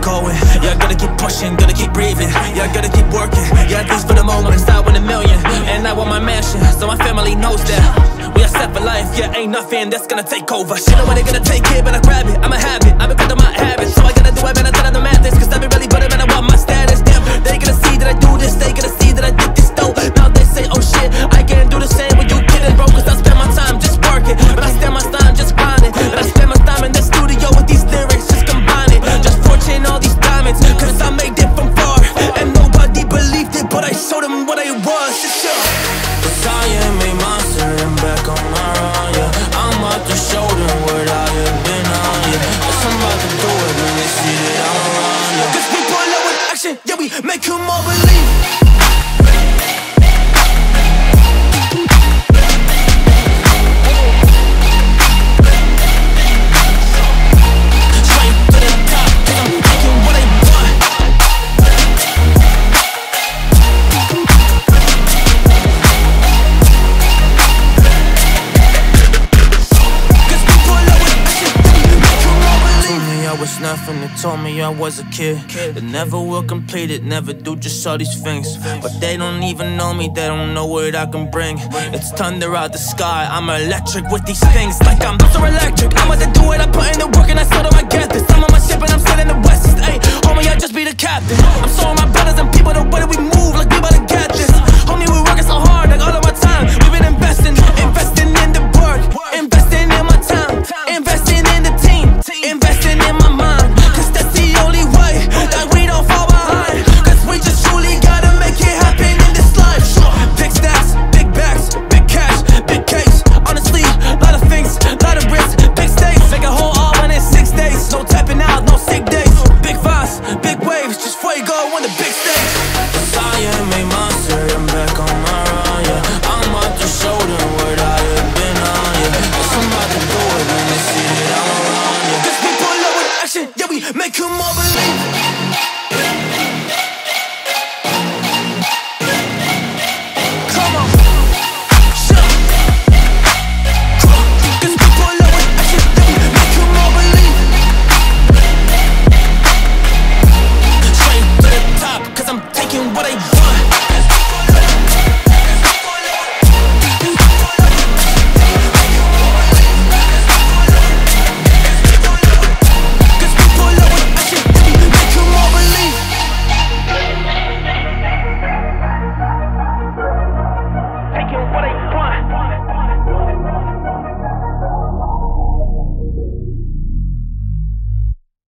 going. Yeah, gotta keep pushing, gotta keep breathing. Yeah, gotta keep working. Yeah, at least for the moment, it's out with a million. And I want my mansion, so my family knows that we are set for life. Yeah, ain't nothing that's gonna take over. Shit, know when they gonna take it, but I grab it. I'ma have it, I've been good to my habits. So I gotta do it, man, I tell them to madness. Cause I be really better, man, I want my status. Damn, they gonna see that I do this, they gonna see that I did this though. Now they say, oh shit, I can't do the same when you kidding, bro. Cause I spend my time just working, but I spend my time just grinding. And I spend my time in the studio with these lyrics, just combining. Just fortune all these diamonds, cause I made it from far. And nobody believed it, but I showed them what I was, for sure. Cause I am a monster and back on my run, yeah. I'm about to show them what I have been on, yeah. Cause I'm about to do it when they see that I'm around, yeah. Cause we pull up with action, yeah, we make them all believe. Nothing, they told me I was a kid that never will complete it, never do just all these things. But they don't even know me, they don't know what I can bring. It's thunder out the sky, I'm electric with these things. Like I'm so electric, I'm about to do it, I put in the work and I saw them I get this. I'm on my ship and I'm sailing the west, ayy, homie, I just be the captain. I'm showing my brothers and people the way that we move, like we about to get this. Homie, we working so hard, like all of our time, we've been investing in the work, investing in my time, investing in the team, investing in my mind. Make 'em all believe.